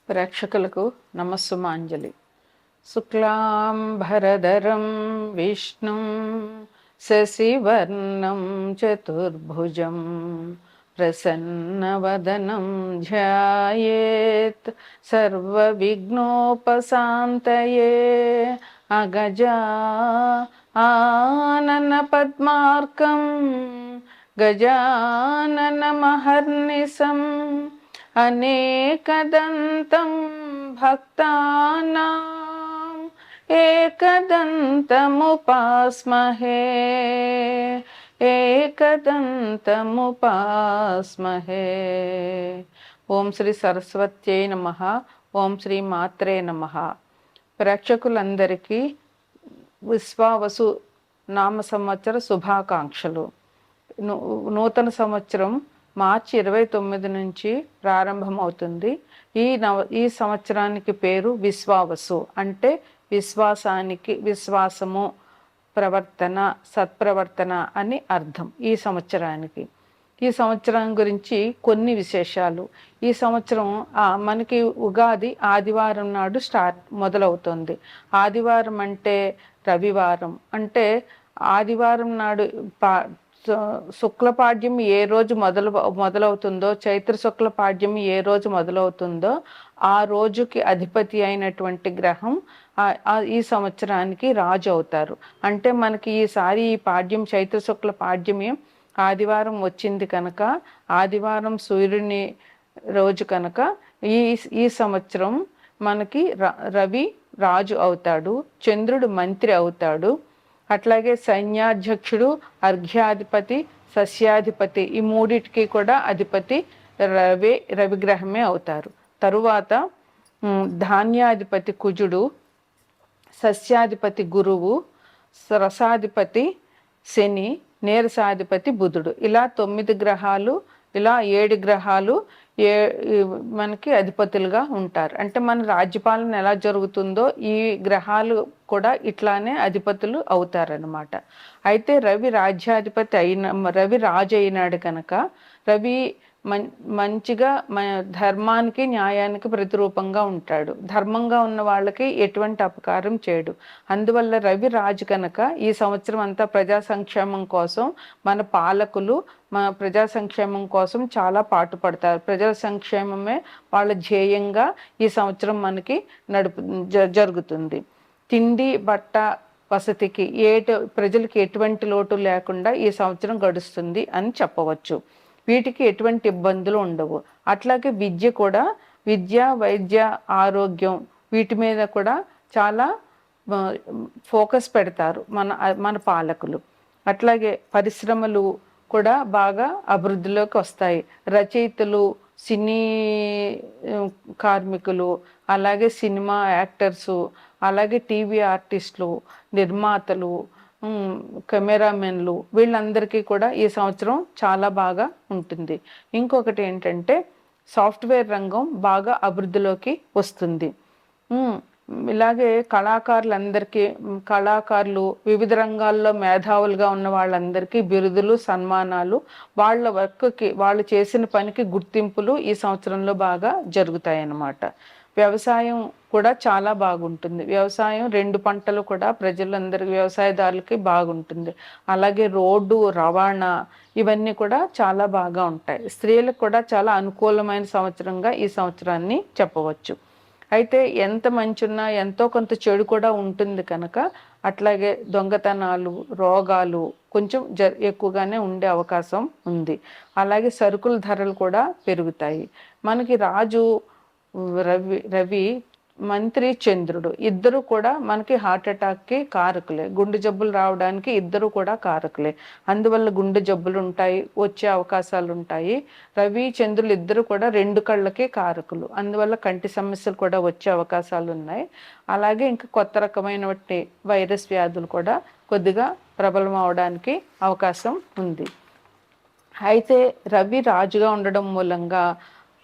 ప్రేక్షకులకు నమస్సుమాంజలి. శుక్లాంబరధరం విష్ణుం శశివర్ణం చతుర్భుజం ప్రసన్నవదనం ధ్యాయేత్ సర్వవిఘ్నోపశాంతయే. అగజా ఆనన పద్మార్కం గజాననమహర్నిశం అనేకదంతం భక్తానాం ఏకదంతముపాస్మహే ఏకదంతముపాస్మహే. ఓం శ్రీ సరస్వత్యై నమః. ఓం శ్రీ మాత్రే నమః. ప్రేక్షకులందరికీ విశ్వావసు నామ సంవత్సర శుభాకాంక్షలు. నూతన సంవత్సరం మార్చి 29 నుంచి ప్రారంభమవుతుంది. ఈ సంవత్సరానికి పేరు విశ్వావసు, అంటే విశ్వాసము, ప్రవర్తన, సత్ప్రవర్తన అని అర్థం. ఈ సంవత్సరం గురించి కొన్ని విశేషాలు. ఈ సంవత్సరం మనకి ఉగాది ఆదివారం నాడు మొదలవుతుంది. ఆదివారం అంటే రవివారం, అంటే ఆదివారం నాడు శుక్లపాడ్యం ఏ రోజు మొదలవుతుందో, చైత్ర శుక్లపాడ్యం ఏ రోజు మొదలవుతుందో ఆ రోజుకి అధిపతి అయినటువంటి గ్రహం ఈ సంవత్సరానికి రాజు అవుతారు. అంటే మనకి ఈసారి ఈ పాడ్యం చైత్ర శుక్ల పాడ్యమే ఆదివారం వచ్చింది కనుక, ఆదివారం సూర్యుని రోజు కనుక ఈ సంవత్సరం మనకి రవి రాజు అవుతాడు, చంద్రుడు మంత్రి అవుతాడు. అట్లాగే సైన్యాధ్యక్షుడు, అర్ఘ్యాధిపతి, సస్యాధిపతి ఈ మూడిటికి కూడా అధిపతి రవిగ్రహమే అవుతారు. తరువాత ధాన్యాధిపతి కుజుడు, సస్యాధిపతి గురువు, రసాధిపతి శని, నీరసాధిపతి బుధుడు. ఇలా 9 గ్రహాలు, ఇలా 7 గ్రహాలు మనకి అధిపతులుగా ఉంటారు. అంటే మన రాజ్యపాలన ఎలా జరుగుతుందో ఈ గ్రహాలు కూడా ఇట్లానే అధిపతులు అవుతారనమాట. అయితే రవి రాజు అయినాడు కనుక రవి మంచిగా ధర్మానికి న్యాయానికి ప్రతిరూపంగా ఉంటాడు. ధర్మంగా ఉన్న వాళ్ళకి ఎటువంటి అపకారం చేయడు. అందువల్ల రవి రాజు కనుక ఈ సంవత్సరం అంతా ప్రజా సంక్షేమం కోసం మన పాలకులు ప్రజా సంక్షేమం కోసం చాలా పాటుపడతారు. ప్రజల సంక్షేమమే వాళ్ళ ధ్యేయంగా ఈ సంవత్సరం మనకి జరుగుతుంది. తిండి, బట్ట, వసతికి ప్రజలకి ఎటువంటి లోటు లేకుండా ఈ సంవత్సరం గడుస్తుంది అని చెప్పవచ్చు. వీటికి ఎటువంటి ఇబ్బందులు ఉండవు. అట్లాగే విద్య, వైద్య, ఆరోగ్యం వీటి మీద కూడా చాలా ఫోకస్ పెడతారు మన పాలకులు. అట్లాగే పరిశ్రమలు కూడా బాగా అభివృద్ధిలోకి వస్తాయి. రచయితలు, సినీ కార్మికులు, అలాగే సినిమా యాక్టర్సు, అలాగే టీవీ ఆర్టిస్టులు, నిర్మాతలు, కెమెరామెన్లు వీళ్ళందరికీ కూడా ఈ సంవత్సరం చాలా బాగా ఉంటుంది. ఇంకొకటి ఏంటంటే సాఫ్ట్వేర్ రంగం బాగా అభివృద్ధిలోకి వస్తుంది. ఇలాగే కళాకారులు, వివిధ రంగాల్లో మేధావులుగా ఉన్న వాళ్ళందరికీ బిరుదులు, సన్మానాలు, వాళ్ళ వర్క్కి, వాళ్ళు చేసిన పనికి గుర్తింపులు ఈ సంవత్సరంలో బాగా జరుగుతాయి అన్నమాట. వ్యవసాయం కూడా చాలా బాగుంటుంది. వ్యవసాయం 2 పంటలు కూడా ప్రజలందరికీ, వ్యవసాయదారులకి బాగుంటుంది. అలాగే రోడ్డు, రవాణా ఇవన్నీ కూడా చాలా బాగా ఉంటాయి. స్త్రీలకు కూడా చాలా అనుకూలమైన సంవత్సరంగా ఈ సంవత్సరాన్ని చెప్పవచ్చు. అయితే ఎంత మంచి ఉన్నా ఎంతో కొంత చెడు కూడా ఉంటుంది కనుక, అట్లాగే దొంగతనాలు, రోగాలు కొంచెం ఎక్కువగానే ఉండే అవకాశం ఉంది. అలాగే సరుకుల ధరలు కూడా పెరుగుతాయి. మనకి రాజు రవి, మంత్రి చంద్రుడు ఇద్దరు కూడా మనకి హార్ట్ అటాక్కి కారకులే. గుండె జబ్బులు రావడానికి ఇద్దరు కూడా కారకులే. అందువల్ల గుండె జబ్బులు ఉంటాయి, వచ్చే అవకాశాలు ఉంటాయి. రవి, చంద్రులు ఇద్దరు కూడా 2 కళ్ళకి కారకులు. అందువల్ల కంటి సమస్యలు కూడా వచ్చే అవకాశాలు ఉన్నాయి. అలాగే ఇంకా కొత్త రకమైన వైరస్ వ్యాధులు కూడా కొద్దిగా ప్రబలం అవడానికి అవకాశం ఉంది. అయితే రవి రాజుగా ఉండడం మూలంగా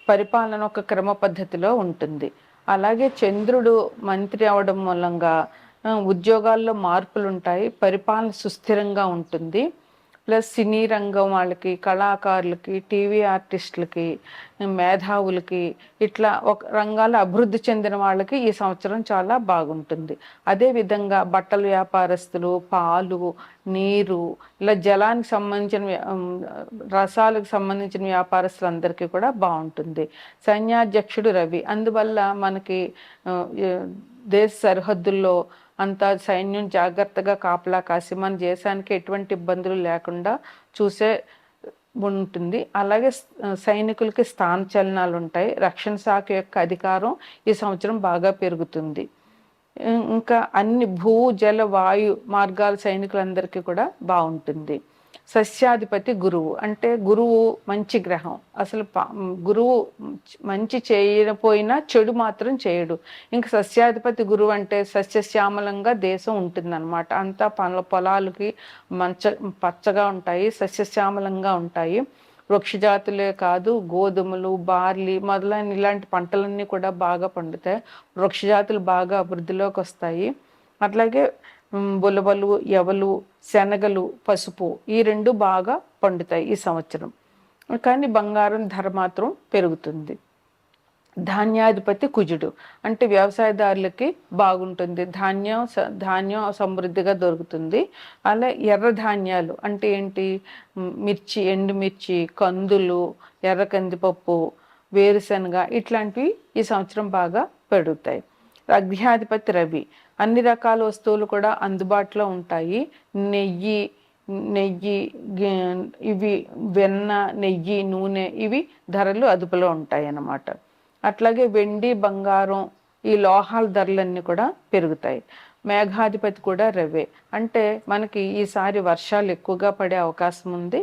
పరిపాలన ఒక క్రమ పద్ధతిలో ఉంటుంది. అలాగే చంద్రుడు మంత్రి అవడం మూలంగా ఉద్యోగాల్లో మార్పులు ఉంటాయి, పరిపాలన సుస్థిరంగా ఉంటుంది. ప్లస్ సినీ రంగం వాళ్ళకి, కళాకారులకి, టీవీ ఆర్టిస్టులకి, మేధావులకి, ఇట్లా ఒక రంగాల అభివృద్ధి చెందిన వాళ్ళకి ఈ సంవత్సరం చాలా బాగుంటుంది. అదేవిధంగా బట్టల వ్యాపారస్తులు, పాలు, నీరు, ఇలా జలానికి సంబంధించిన రసాలకు సంబంధించిన వ్యాపారస్తులందరికీ కూడా బాగుంటుంది. సైన్యాధ్యక్షుడు రవి, అందువల్ల మనకి దేశ సరిహద్దుల్లో అంతా సైన్యం జాగ్రత్తగా కాపలా కాసి మన దేశానికి ఎటువంటి ఇబ్బందులు లేకుండా చూసే ఉంటుంది. అలాగే సైనికులకి స్థానచలనాలు ఉంటాయి. రక్షణ శాఖ యొక్క అధికారం ఈ సంవత్సరం బాగా పెరుగుతుంది. ఇంకా అన్ని భూ, జల, వాయు మార్గాల సైనికులందరికీ కూడా బాగుంటుంది. సస్యాధిపతి గురువు, అంటే గురువు మంచి గ్రహం. అసలు గురువు మంచి చేయకపోయినా చెడు మాత్రం చేయడు. ఇంకా సస్యాధిపతి గురువు అంటే సస్యశ్యామలంగా దేశం ఉంటుందన్నమాట. అంతా పొలాలకి పచ్చగా ఉంటాయి, సస్యశ్యామలంగా ఉంటాయి. వృక్షజాతులే కాదు, గోధుమలు, బార్లీ మొదలైన ఇలాంటి పంటలన్నీ కూడా బాగా పండుతాయి. వృక్షజాతులు బాగా అభివృద్ధిలోకి వస్తాయి. అట్లాగే బులబలు, ఎవలు, శనగలు, పసుపు ఈ రెండు బాగా పండుతాయి ఈ సంవత్సరం. కానీ బంగారం ధర మాత్రం పెరుగుతుంది. ధాన్యాధిపతి కుజుడు, అంటే వ్యవసాయదారులకి బాగుంటుంది. ధాన్యం సమృద్ధిగా దొరుకుతుంది. అలా ఎర్ర ధాన్యాలు అంటే ఏంటి, మిర్చి, ఎండుమిర్చి, కందులు, ఎర్ర కందిపప్పు, వేరుశనగ ఇట్లాంటివి ఈ సంవత్సరం బాగా పెరుగుతాయి. అగ్నియాధిపతి రవి, అన్ని రకాల వస్తువులు కూడా అందుబాటులో ఉంటాయి. నెయ్యి, ఇవి వెన్న, నెయ్యి, నూనె ఇవి ధరలు అదుపులో ఉంటాయి అన్నమాట. అట్లాగే వెండి, బంగారం ఈ లోహాల ధరలన్నీ కూడా పెరుగుతాయి. మేఘాధిపతి కూడా రవే, అంటే మనకి ఈసారి వర్షాలు ఎక్కువగా పడే అవకాశం ఉంది.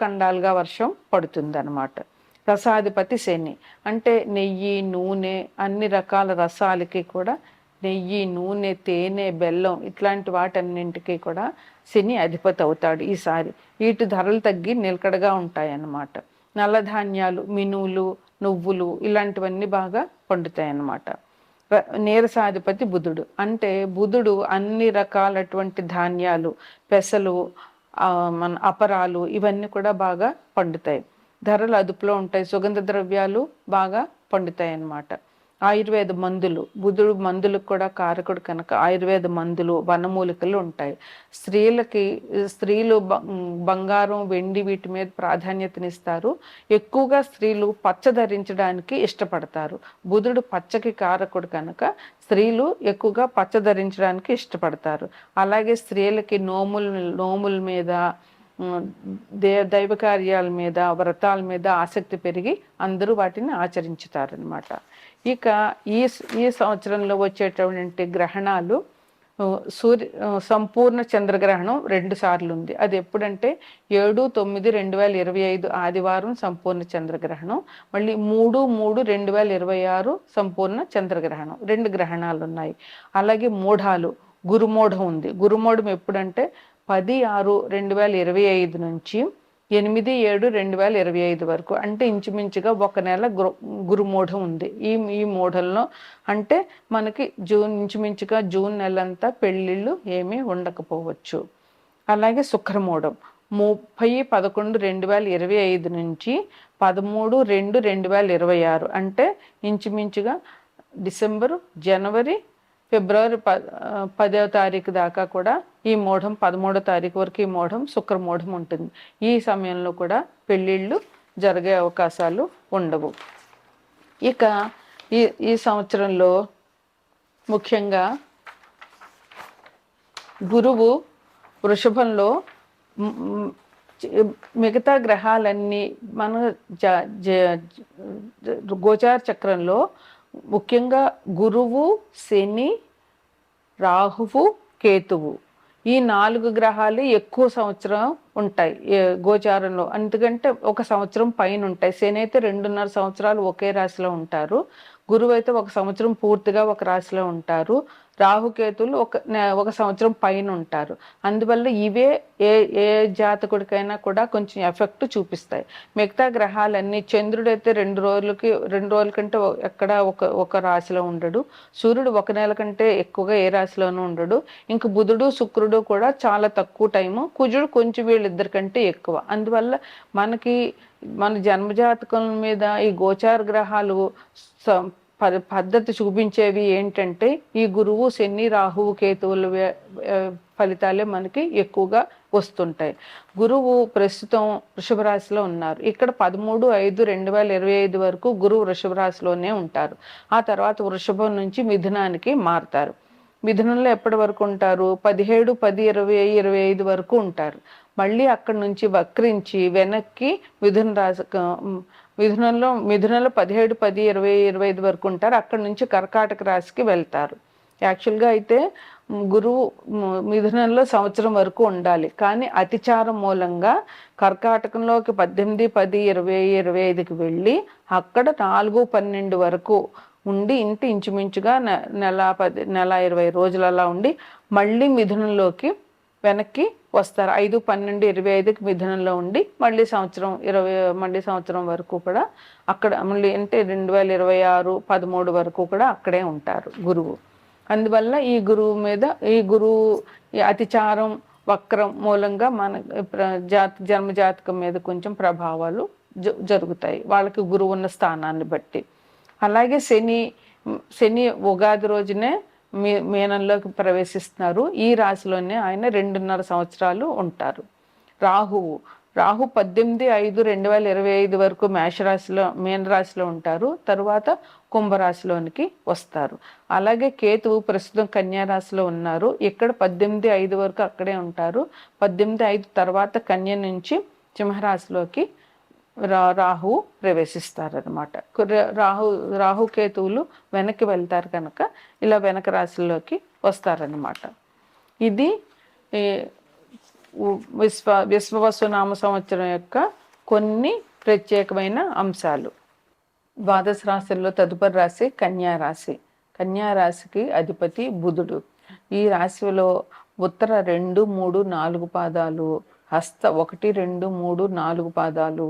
ఖండాలుగా వర్షం పడుతుంది అన్నమాట. రసాధిపతి శని, అంటే నెయ్యి, నూనె అన్ని రకాల రసాలకి కూడా నెయ్యి, నూనె, తేనె, బెల్లం ఇట్లాంటి వాటన్నింటికి కూడా శని అధిపతి అవుతాడు ఈసారి. వీటి ధరలు తగ్గి నిలకడగా ఉంటాయి అన్నమాట. నల్లధాన్యాలు, మినువులు, నువ్వులు ఇలాంటివన్నీ బాగా పండుతాయి అన్నమాట. నీరసాధిపతి బుధుడు, అంటే బుధుడు అన్ని రకాలటువంటి ధాన్యాలు, పెసలు, మన అపరాలు ఇవన్నీ కూడా బాగా పండుతాయి. ధరలు అదుపులో ఉంటాయి. సుగంధ ద్రవ్యాలు బాగా పండుతాయి అన్నమాట. ఆయుర్వేద మందులు, బుధుడు మందులకు కూడా కారకుడు కనుక ఆయుర్వేద మందులు, వనమూలికలు ఉంటాయి. స్త్రీలు బంగారం, వెండి వీటి మీద ప్రాధాన్యతనిస్తారు. ఎక్కువగా స్త్రీలు పచ్చ ధరించడానికి ఇష్టపడతారు. బుధుడు పచ్చకి కారకుడు కనుక స్త్రీలు ఎక్కువగా పచ్చ ధరించడానికి ఇష్టపడతారు. అలాగే స్త్రీలకి నోముల మీద, దైవ కార్యాల మీద, వ్రతాల మీద ఆసక్తి పెరిగి అందరూ వాటిని ఆచరించుతారనమాట. ఇక ఈ సంవత్సరంలో వచ్చేటటువంటి గ్రహణాలు, సంపూర్ణ చంద్రగ్రహణం 2 సార్లు ఉంది. అది ఎప్పుడంటే 7/9/2025 ఆదివారం సంపూర్ణ చంద్రగ్రహణం, మళ్ళీ 3/3/2026 సంపూర్ణ చంద్రగ్రహణం. 2 గ్రహణాలు ఉన్నాయి. అలాగే మూఢాలు, గురుమూఢం ఉంది. గురుమూఢం ఎప్పుడంటే 10/6/2025 నుంచి 8/7/2025 వరకు, అంటే ఇంచుమించుగా 1 నెల గురుమూఢం ఉంది. ఈ మూఢంలో అంటే మనకి ఇంచుమించుగా జూన్ నెలంతా పెళ్ళిళ్ళు ఏమీ ఉండకపోవచ్చు. అలాగే శుక్రమూఢం 30/11/2025 నుంచి 13/2/2026, అంటే ఇంచుమించుగా డిసెంబరు, జనవరి, ఫిబ్రవరి 10వ తారీఖు దాకా కూడా ఈ మూఢం, 13వ తారీఖు వరకు ఈ మూఢం, శుక్రమూఢం ఉంటుంది. ఈ సమయంలో కూడా పెళ్ళిళ్ళు జరిగే అవకాశాలు ఉండవు. ఇక ఈ సంవత్సరంలో ముఖ్యంగా గురువు వృషభంలో, మిగతా గ్రహాలన్నీ మన గోచార చక్రంలో ముఖ్యంగా గురువు, శని, రాహువు, కేతువు ఈ 4 గ్రహాలు ఎక్కువ సంవత్సరం ఉంటాయి గోచారంలో. ఎందుకంటే 1 సంవత్సరం పైన ఉంటాయి. శని అయితే 2.5 సంవత్సరాలు ఒకే రాశిలో ఉంటారు. గురువు అయితే 1 సంవత్సరం పూర్తిగా ఒక రాశిలో ఉంటారు. రాహుకేతువులు ఒక సంవత్సరం పైన ఉంటారు. అందువల్ల ఇవే ఏ ఏ జాతకుడికైనా కూడా కొంచెం ఎఫెక్ట్ చూపిస్తాయి. మిగతా గ్రహాలన్నీ చంద్రుడైతే 2 రోజుల కంటే ఎక్కడ ఒక రాశిలో ఉండడు. సూర్యుడు 1 నెల కంటే ఎక్కువగా ఏ రాశిలోనూ ఉండడు. ఇంక బుధుడు శుక్రుడు కూడా చాలా తక్కువ టైము, కుజుడు కొంచెం వీళ్ళిద్దరి కంటే ఎక్కువ. అందువల్ల మన జన్మజాతకం మీద ఈ గోచార గ్రహాలు పద్ధతి చూపించేవి ఏంటంటే ఈ గురువు శని రాహువు కేతువుల ఫలితాలే మనకి ఎక్కువగా వస్తుంటాయి. గురువు ప్రస్తుతం వృషభ రాశిలో ఉన్నారు. ఇక్కడ 13/5/2025 వరకు గురువు వృషభ రాశిలోనే ఉంటారు. ఆ తర్వాత వృషభం నుంచి మిథునానికి మారుతారు. మిథునంలో ఎప్పటి వరకు ఉంటారు? 17/10/2025 వరకు ఉంటారు. మళ్ళీ అక్కడి నుంచి వక్రించి వెనక్కి మిథునంలో 17/10/2025 వరకు ఉంటారు. అక్కడి నుంచి కర్కాటక రాశికి వెళ్తారు. యాక్చువల్గా అయితే గురువు మిథునంలో సంవత్సరం వరకు ఉండాలి, కానీ అతిచారం మూలంగా కర్కాటకంలోకి 18/10/2025కి వెళ్ళి అక్కడ 4/12 వరకు ఉండి ఇంచుమించుగా నెల 20 రోజులు అలా ఉండి మళ్ళీ మిథునంలోకి వెనక్కి వస్తారు. 5/12/25కి మిథునంలో ఉండి మళ్ళీ సంవత్సరం వరకు కూడా అక్కడ మళ్ళీ అంటే 2026 13 వరకు కూడా అక్కడే ఉంటారు గురువు. అందువల్ల ఈ గురువు అతిచారం వక్రం మూలంగా మన జన్మజాతకం మీద కొంచెం ప్రభావాలు జరుగుతాయి వాళ్ళకి గురువు ఉన్న స్థానాన్ని బట్టి. అలాగే శని ఉగాది రోజునే మీనంలోకి ప్రవేశిస్తున్నారు. ఈ రాశిలోనే ఆయన 2.5 సంవత్సరాలు ఉంటారు. రాహు 18/5/2025 వరకు మీనరాశిలో ఉంటారు. తరువాత కుంభరాశిలోనికి వస్తారు. అలాగే కేతువు ప్రస్తుతం కన్యారాశిలో ఉన్నారు. ఇక్కడ 18/5 వరకు అక్కడే ఉంటారు. 18/5 తర్వాత కన్య నుంచి సింహరాశిలోకి రాహు ప్రవేశిస్తారనమాట. రాహుకేతువులు వెనక్కి వెళ్తారు కనుక ఇలా వెనక రాశుల్లోకి వస్తారనమాట. ఇది విశ్వవసునామ సంవత్సరం యొక్క కొన్ని ప్రత్యేకమైన అంశాలు. ద్వాదశ రాశుల్లో తదుపరి రాశి కన్యారాశి. కన్యారాశికి అధిపతి బుధుడు. ఈ రాశిలో ఉత్తర 2, 3, 4 పాదాలు, హస్త 1, 2, 3, 4 పాదాలు,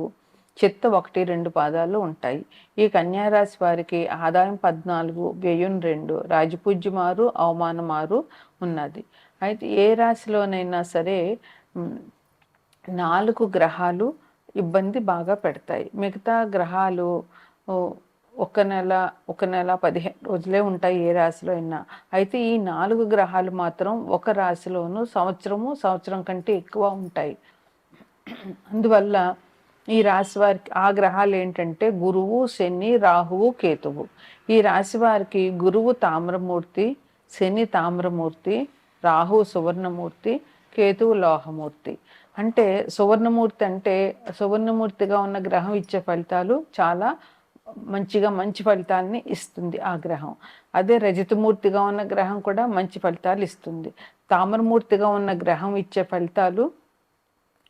చిత్త 1, 2 పాదాలు ఉంటాయి. ఈ కన్యారాశి వారికి ఆదాయం 14, వ్యయం 2, రాజపూజ్యం 6, అవమానం 6 ఉన్నది. అయితే ఏ రాశిలోనైనా సరే 4 గ్రహాలు ఇబ్బంది బాగా పెడతాయి. మిగతా గ్రహాలు 1 నెల 15 రోజులే ఉంటాయి ఏ రాశిలో అయినా. అయితే ఈ 4 గ్రహాలు మాత్రం ఒక రాశిలోనూ సంవత్సరం కంటే ఎక్కువ ఉంటాయి. అందువల్ల ఈ రాశి వారికి ఆ గ్రహాలు ఏంటంటే గురువు, శని, రాహువు, కేతువు. ఈ రాశి వారికి గురువు తామ్రమూర్తి, శని తామ్రమూర్తి, రాహు సువర్ణమూర్తి, కేతువు లోహమూర్తి. అంటే సువర్ణమూర్తిగా ఉన్న గ్రహం ఇచ్చే ఫలితాలు చాలా మంచి ఫలితాలని ఇస్తుంది ఆ గ్రహం. అదే రజతమూర్తిగా ఉన్న గ్రహం కూడా మంచి ఫలితాలు ఇస్తుంది. తామ్రమూర్తిగా ఉన్న గ్రహం ఇచ్చే ఫలితాలు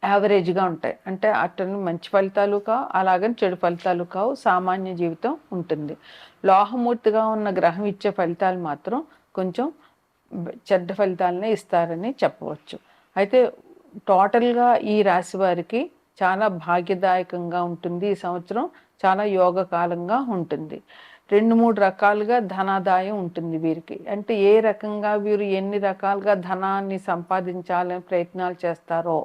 యావరేజ్గా ఉంటాయి. అంటే అట్టని మంచి ఫలితాలు కావు, అలాగని చెడు ఫలితాలు కావు, సామాన్య జీవితం ఉంటుంది. లోహమూర్తిగా ఉన్న గ్రహం ఇచ్చే ఫలితాలు మాత్రం కొంచెం చెడ్డ ఫలితాలనే ఇస్తారని చెప్పవచ్చు. అయితే టోటల్గా ఈ రాశి వారికి చాలా భాగ్యదాయకంగా ఉంటుంది. ఈ సంవత్సరం చాలా యోగకాలంగా ఉంటుంది. 2-3 రకాలుగా ధనాదాయం ఉంటుంది వీరికి. అంటే ఏ రకంగా వీరు ఎన్ని రకాలుగా ధనాన్ని సంపాదించాలని ప్రయత్నాలు చేస్తారో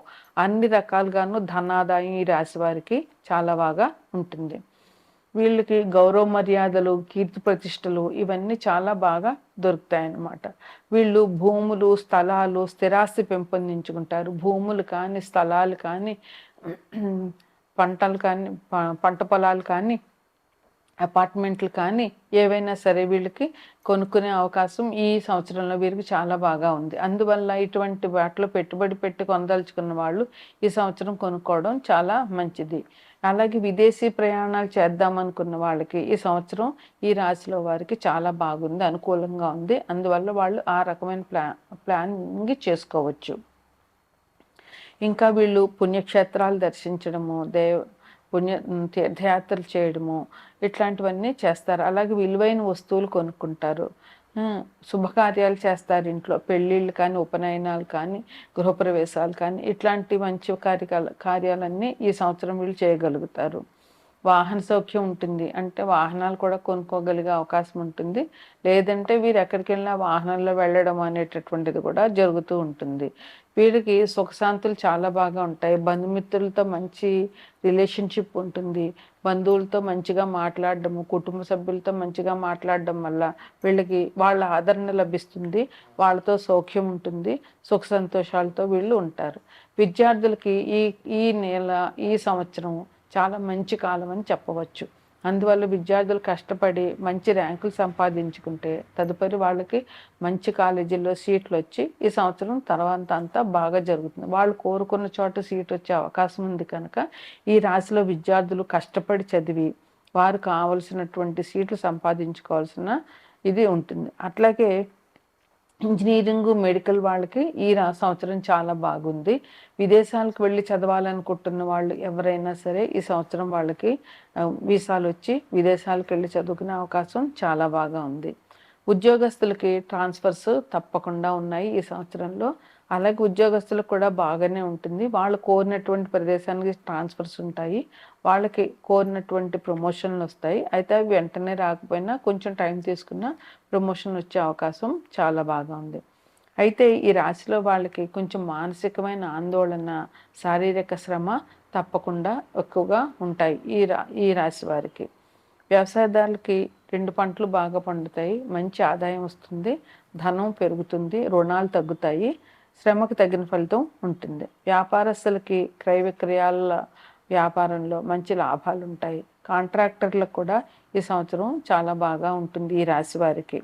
అన్ని రకాలుగాను ధనాదాయం ఈ రాశి వారికి చాలా బాగా ఉంటుంది. వీళ్ళకి గౌరవ మర్యాదలు, కీర్తి ప్రతిష్టలు ఇవన్నీ చాలా బాగా దొరుకుతాయన్నమాట. వీళ్ళు భూములు, స్థలాలు, స్థిరాస్తి పెంపొందించుకుంటారు. భూములు కానీ, స్థలాలు కానీ, పంట పొలాలు కానీ, అపార్ట్మెంట్లు కానీ ఏవైనా సరే వీళ్ళకి కొనుక్కునే అవకాశం ఈ సంవత్సరంలో వీరికి చాలా బాగా ఉంది. అందువల్ల ఇటువంటి వాటిలో పెట్టుబడి పెట్టి కొనదలుచుకున్న వాళ్ళు ఈ సంవత్సరం కొనుక్కోవడం చాలా మంచిది. అలాగే విదేశీ ప్రయాణాలు చేద్దామనుకున్న వాళ్ళకి ఈ సంవత్సరం ఈ రాశిలో వారికి చాలా బాగుంది, అనుకూలంగా ఉంది. అందువల్ల వాళ్ళు ఆ రకమైన ప్లానింగ్ చేసుకోవచ్చు. ఇంకా వీళ్ళు పుణ్యక్షేత్రాలు దర్శించడము, తీర్థయాత్రలు చేయడము ఇట్లాంటివన్నీ చేస్తారు. అలాగే విలువైన వస్తువులు కొనుక్కుంటారు. శుభకార్యాలు చేస్తారు ఇంట్లో. పెళ్ళిళ్ళు కానీ, ఉపనయనాలు కానీ, గృహప్రవేశాలు కానీ ఇట్లాంటి మంచి కార్యాలన్నీ ఈ సంవత్సరం వీళ్ళు చేయగలుగుతారు. వాహన సౌఖ్యం ఉంటుంది. అంటే వాహనాలు కూడా కొనుక్కోగలిగే అవకాశం ఉంటుంది. లేదంటే వీరు ఎక్కడికెళ్ళినా వాహనంలో వెళ్ళడం అనేటటువంటిది కూడా జరుగుతూ ఉంటుంది. వీరికి సుఖశాంతులు చాలా బాగా ఉంటాయి. బంధుమిత్రులతో మంచి రిలేషన్‌షిప్ ఉంటుంది. బంధువులతో మంచిగా మాట్లాడడము, కుటుంబ సభ్యులతో మంచిగా మాట్లాడడం వల్ల వీళ్ళకి వాళ్ళ ఆదరణ లభిస్తుంది. వాళ్ళతో సౌఖ్యం ఉంటుంది. సుఖ సంతోషాలతో వీళ్ళు ఉంటారు. విద్యార్థులకి ఈ ఈ నెల, ఈ సంవత్సరం చాలా మంచి కాలం అని చెప్పవచ్చు. అందువల్ల విద్యార్థులు కష్టపడి మంచి ర్యాంకులు సంపాదించుకుంటే తదుపరి వాళ్ళకి మంచి కాలేజీల్లో సీట్లు వచ్చి ఈ సంవత్సరం తర్వాత అంతా బాగా జరుగుతుంది. వాళ్ళు కోరుకున్న చోట సీట్ వచ్చే అవకాశం ఉంది కనుక ఈ రాశిలో విద్యార్థులు కష్టపడి చదివి వారు కావలసినటువంటి సీట్లు సంపాదించుకోవాల్సిన ఇది ఉంటుంది. అట్లాగే ఇంజనీరింగ్, మెడికల్ వాళ్ళకి ఈ సంవత్సరం చాలా బాగుంది. విదేశాలకు వెళ్ళి చదవాలనుకుంటున్న వాళ్ళు ఎవరైనా సరే ఈ సంవత్సరం వాళ్ళకి వీసాలు వచ్చి విదేశాలకు వెళ్ళి చదువుకునే అవకాశం చాలా బాగా ఉంది. ఉద్యోగస్తులకి ట్రాన్స్ఫర్స్ తప్పకుండా ఉన్నాయి ఈ సంవత్సరంలో. అలాగే ఉద్యోగస్తులకు కూడా బాగానే ఉంటుంది. వాళ్ళు కోరినటువంటి ప్రదేశానికి ట్రాన్స్ఫర్స్ ఉంటాయి. వాళ్ళకి కోరినటువంటి ప్రమోషన్లు వస్తాయి. అయితే అవి వెంటనే రాకపోయినా కొంచెం టైం తీసుకున్న ప్రమోషన్ వచ్చే అవకాశం చాలా బాగా ఉంది. అయితే ఈ రాశిలో వాళ్ళకి కొంచెం మానసికమైన ఆందోళన, శారీరక శ్రమ తప్పకుండా ఎక్కువగా ఉంటాయి ఈ రాశి వారికి. వ్యవసాయదారులకి 2 పంటలు బాగా పండుతాయి. మంచి ఆదాయం వస్తుంది. ధనం పెరుగుతుంది. రుణాలు తగ్గుతాయి. శ్రమకు తగిన ఫలితం ఉంటుంది. వ్యాపారస్తులకి క్రయ విక్రయాల వ్యాపారంలో మంచి లాభాలు ఉంటాయి. కాంట్రాక్టర్లకు కూడా ఈ సంవత్సరం చాలా బాగా ఉంటుంది ఈ రాశి వారికి.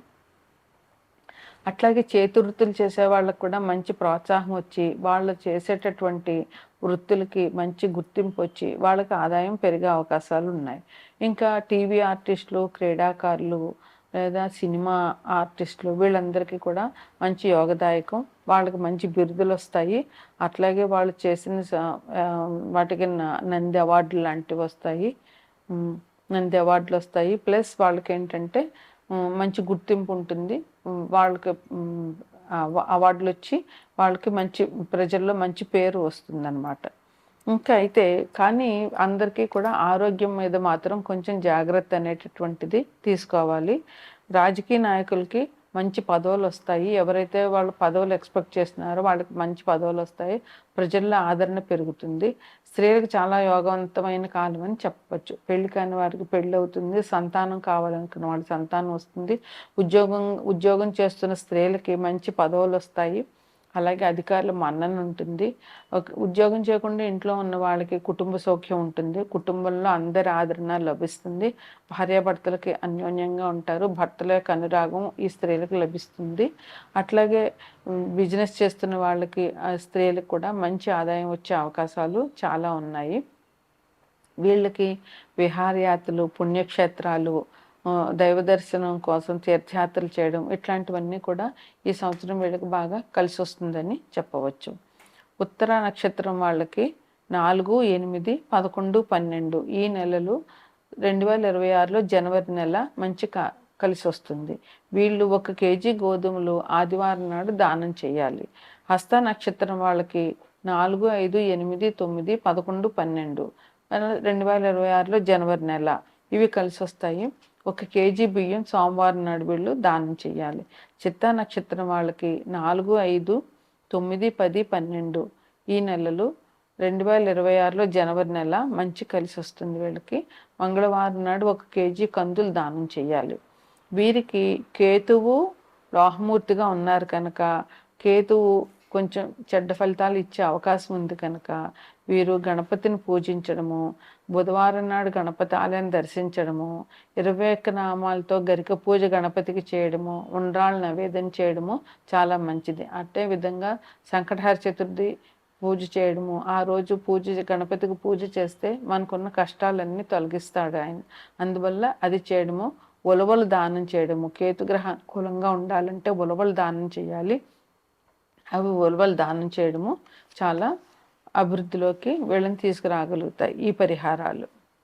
అట్లాగే చేతి వృత్తులు చేసే వాళ్ళకు కూడా మంచి ప్రోత్సాహం వచ్చి వాళ్ళు చేసేటటువంటి వృత్తులకి మంచి గుర్తింపు వచ్చి వాళ్ళకి ఆదాయం పెరిగే అవకాశాలు ఉన్నాయి. ఇంకా టీవీ ఆర్టిస్టులు, క్రీడాకారులు లేదా సినిమా ఆర్టిస్టులు వీళ్ళందరికీ కూడా మంచి యోగదాయకం. వాళ్ళకి మంచి బిరుదులు వస్తాయి. అట్లాగే వాళ్ళు చేసిన వాటికి నంది అవార్డులు లాంటివి వస్తాయి. నంది అవార్డులు వస్తాయి. ప్లస్ వాళ్ళకి ఏంటంటే మంచి గుర్తింపు ఉంటుంది. వాళ్ళకి అవార్డులు వచ్చి వాళ్ళకి మంచి ప్రజల్లో మంచి పేరు వస్తుందన్నమాట. ఇంకా అయితే కానీ అందరికీ కూడా ఆరోగ్యం మీద మాత్రం కొంచెం జాగ్రత్త అనేటటువంటిది తీసుకోవాలి. రాజకీయ నాయకులకి మంచి పదవులు వస్తాయి. ఎవరైతే వాళ్ళు పదవులు ఎక్స్పెక్ట్ చేస్తున్నారో వాళ్ళకి మంచి పదవులు వస్తాయి. ప్రజల్లో ఆదరణ పెరుగుతుంది. స్త్రీలకు చాలా యోగవంతమైన కాలం అని చెప్పవచ్చు. పెళ్లి కాని వారికి పెళ్ళి అవుతుంది. సంతానం కావాలనుకున్న వాళ్ళకి సంతానం వస్తుంది. ఉద్యోగం చేస్తున్న స్త్రీలకి మంచి పదవులు వస్తాయి. అలాగే అధికారుల మన్నన ఉంటుంది. ఉద్యోగం చేయకుండా ఇంట్లో ఉన్న వాళ్ళకి కుటుంబ సౌఖ్యం ఉంటుంది. కుటుంబంలో అందరి ఆదరణ లభిస్తుంది. భార్యాభర్తలకి అన్యోన్యంగా ఉంటారు. భర్తల యొక్క అనురాగం ఈ స్త్రీలకు లభిస్తుంది. అట్లాగే బిజినెస్ చేస్తున్న వాళ్ళకి స్త్రీలకు కూడా మంచి ఆదాయం వచ్చే అవకాశాలు చాలా ఉన్నాయి. వీళ్ళకి విహారయాత్రలు, పుణ్యక్షేత్రాలు, దైవ దర్శనం కోసం తీర్థయాత్రలు చేయడం ఇట్లాంటివన్నీ కూడా ఈ సంవత్సరం వీళ్ళకి బాగా కలిసి వస్తుందని చెప్పవచ్చు. ఉత్తర నక్షత్రం వాళ్ళకి 4, 8, 11, 12 ఈ నెలలు 2026లో జనవరి నెల మంచి కలిసి వస్తుంది. వీళ్ళు 1 కేజీ గోధుమలు ఆదివారం నాడు దానం చేయాలి. హస్త నక్షత్రం వాళ్ళకి 4, 5, 8, 9, 11, 12 2026లో జనవరి నెల ఇవి కలిసి వస్తాయి. 1 కేజీ బియ్యం సోమవారం నాడు వీళ్ళు దానం చేయాలి. చిత్తా నక్షత్రం వాళ్ళకి 4, 5, 9, 10, 12 ఈ నెలలు 2026లో జనవరి నెల మంచి కలిసి వస్తుంది. వీళ్ళకి మంగళవారం నాడు 1 కేజీ కందులు దానం చేయాలి. వీరికి కేతువు రాహుమూర్తిగా ఉన్నారు కనుక కేతువు కొంచెం చెడ్డ ఫలితాలు ఇచ్చే అవకాశం ఉంది కనుక వీరు గణపతిని పూజించడము, బుధవారం నాడు గణపతి ఆలయాన్ని దర్శించడము, 21 నామాలతో గరిక పూజ గణపతికి చేయడము, ఉండ్రాళ్ళు నైవేద్యం చేయడము చాలా మంచిది. అదే విధంగా సంకటహర చతుర్థి పూజ చేయడము, ఆ రోజు గణపతికి పూజ చేస్తే మనకున్న కష్టాలన్నీ తొలగిస్తాడు ఆయన. అందువల్ల అది చేయడము, ఉలవలు దానం చేయడము, కేతుగ్రహ అనుకూలంగా ఉండాలంటే ఉలవలు దానం చేయాలి. అవి ఉలవలు దానం చేయడము చాలా అభివృద్ధిలోకి వీళ్ళని తీసుకురాగలుగుతాయి ఈ పరిహారాలు.